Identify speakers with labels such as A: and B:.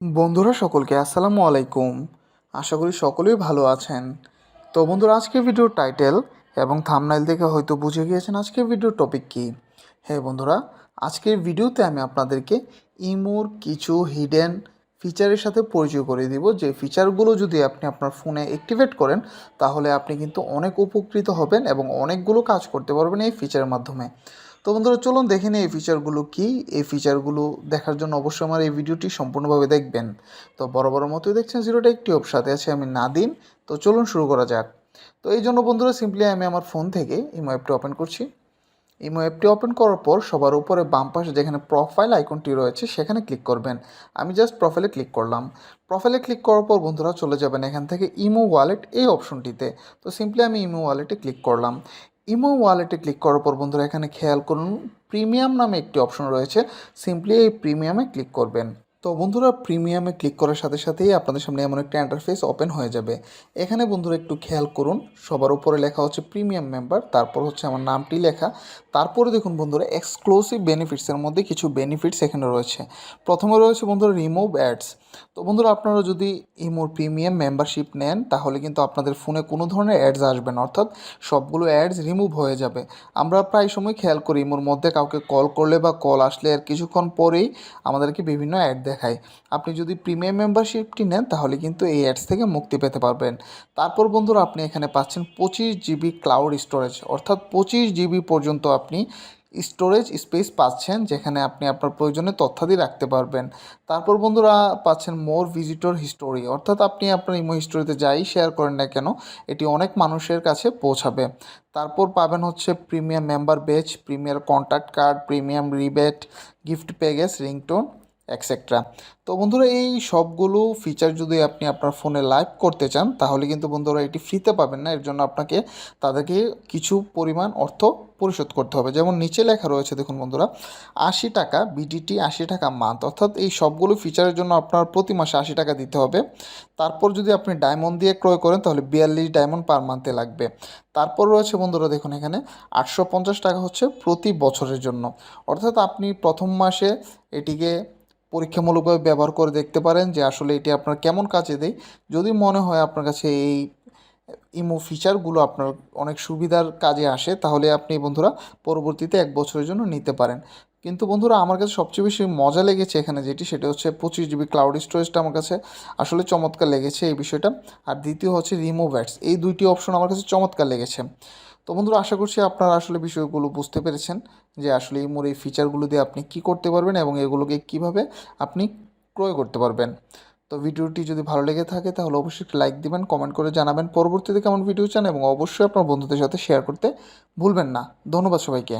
A: বন্ধুরা সকলকে আসসালামু আলাইকুম। আশা করি সকলেই ভালো আছেন। তো বন্ধুরা, আজকের ভিডিওর টাইটেল এবং থাম্বনেইল দেখে হয়তো বুঝে গিয়েছেন আজকের ভিডিওর টপিক কী। হ্যাঁ বন্ধুরা, আজকের ভিডিওতে আমি আপনাদেরকে ইমোর কিছু হিডেন ফিচারের সাথে পরিচয় করিয়ে দিব, যে ফিচারগুলো যদি আপনি আপনার ফোনে অ্যাক্টিভেট করেন তাহলে আপনি কিন্তু অনেক উপকৃত হবেন এবং অনেকগুলো কাজ করতে পারবেন এই ফিচারের মাধ্যমে। তো বন্ধুরা, চলুন দেখে নিই এই ফিচারগুলো কী। এই ফিচারগুলো দেখার জন্য অবশ্যই আমার এই ভিডিওটি সম্পূর্ণভাবে দেখবেন। তো বড় বড় মতোই দেখছেন জিরোটা একটি অপ, সাথে আছে আমি নাদিম। তো চলুন শুরু করা যাক। তো এই জন্য বন্ধুরা, সিম্পলি আমি আমার ফোন থেকে ইমো অ্যাপটি ওপেন করছি। ইমো অ্যাপটি ওপেন করার পর সবার উপরে বাম পাশে যেখানে প্রোফাইল আইকনটি রয়েছে সেখানে ক্লিক করবেন। আমি জাস্ট প্রোফাইলে ক্লিক করলাম। প্রোফাইলে ক্লিক করার পর বন্ধুরা চলে যাবেন এখান থেকে ইমো ওয়ালেট এই অপশনটিতে। তো সিম্পলি আমি ইমো ওয়ালেটে ক্লিক করলাম। ইমো ওয়ালেটে ক্লিক করার পর বন্ধুরা এখানে খেয়াল করুন, প্রিমিয়াম নামে একটি অপশন রয়েছে। সিম্পলি এই প্রিমিয়ামে ক্লিক করবেন। তো বন্ধুরা, প্রিমিয়ামে ক্লিক করার সাথে সাথেই আপনাদের সামনে এমন একটা ইন্টারফেস ওপেন হয়ে যাবে। এখানে বন্ধুরা একটু খেয়াল করুন, সবার উপরে লেখা হচ্ছে প্রিমিয়াম মেম্বার, তারপর হচ্ছে আমার নামটি লেখা। তারপরে দেখুন বন্ধুরা, এক্সক্লুসিভ বেনিফিটসের মধ্যে কিছু বেনিফিটস এখানে রয়েছে। প্রথমে রয়েছে বন্ধুরা রিমুভ অ্যাডস। তো বন্ধুরা, আপনারা যদি ইমোর প্রিমিয়াম মেম্বারশিপ নেন তাহলে কিন্তু আপনাদের ফোনে কোনো ধরনের অ্যাডস আসবে না, অর্থাৎ সবগুলো অ্যাডস রিমুভ হয়ে যাবে। আমরা প্রায় সময় খেয়াল করি ইমোর মধ্যে কাউকে কল করলে বা কল আসলে আর কিছুক্ষণ পরেই আমাদেরকে বিভিন্ন অ্যাড দেখায়। আপনি যদি প্রিমিয়াম মেম্বারশিপটি নেন তাহলে কিন্তু এই অ্যাডস থেকে মুক্তি পেতে পারবেন। তারপর বন্ধুরা, আপনি এখানে পাচ্ছেন 25 GB ক্লাউড স্টোরেজ, অর্থাৎ 25 GB পর্যন্ত আপনি স্টোরেজ স্পেস পাচ্ছেন, যেখানে আপনি আপনার প্রয়োজনে তথ্যাদি রাখতে পারবেন। তারপর বন্ধুরা পাচ্ছেন মোর ভিজিটর হিস্টোরি, অর্থাৎ আপনি আপনার ইমো হিস্টোরিতে যাই শেয়ার করেন না কেন এটি অনেক মানুষের কাছে পৌঁছাবে। তারপর পাবেন হচ্ছে premium member badge, premium contact card, premium rebate, gift package, ringtone, extra. তো বন্ধুরা, এই সবগুলো ফিচার যদি আপনি আপনার ফোনে লাইভ করতে চান তাহলে কিন্তু বন্ধুরা এটি ফ্রিতে পাবেন না। এর জন্য আপনাকে তাদেরকে কিছু পরিমাণ অর্থ পরিশোধ করতে হবে। যেমন নিচে লেখা রয়েছে দেখুন বন্ধুরা, 80 টাকা বিডিটি, 80 টাকা মান্থ, অর্থাৎ এই সবগুলো ফিচারের জন্য আপনার প্রতি মাসে 80 টাকা দিতে হবে। তারপর যদি আপনি ডায়মন্ড দিয়ে ক্রয় করেন তাহলে 42 ডায়মন্ড পার মান্থে লাগবে। তারপর রয়েছে বন্ধুরা দেখুন এখানে 850 টাকা হচ্ছে প্রতি বছরের জন্য, অর্থাৎ আপনি প্রথম মাসে এটিকে পরীক্ষামূলকভাবে ব্যবহার করে দেখতে পারেন যে আসলে এটি আপনার কেমন কাজে দেয়। যদি মনে হয় আপনার কাছে এই ইমো ফিচারগুলো আপনার অনেক সুবিধার কাজে আসে তাহলে আপনি বন্ধুরা পরবর্তীতে 1 বছরের জন্য নিতে পারেন। কিন্তু বন্ধুরা, আমার কাছে সবচেয়ে বেশি মজা লেগেছে এখানে যেটি, সেটা হচ্ছে 25 GB ক্লাউড স্টোরেজটা আমার কাছে আসলে চমৎকার লেগেছে এই বিষয়টা। আর দ্বিতীয় হচ্ছে রিমুভ অ্যাডস, এই দুইটি অপশন আমার কাছে চমৎকার লেগেছে। তো বন্ধুরা, আশা করছি আপনারা আসলে বিষয়গুলো বুঝতে পেরেছেন যে আসলে ইমোর এই ফিচারগুলো দিয়ে আপনি কী করতে পারবেন এবং এগুলোকে কীভাবে আপনি ক্রয় করতে পারবেন। তো ভিডিওটি যদি ভালো লেগে থাকে তাহলে অবশ্যই একটি লাইক দিবেন, কমেন্ট করে জানাবেন পরবর্তীতে কেমন ভিডিও চান এবং অবশ্যই আপনার বন্ধুদের সাথে শেয়ার করতে ভুলবেন না। ধন্যবাদ সবাইকে।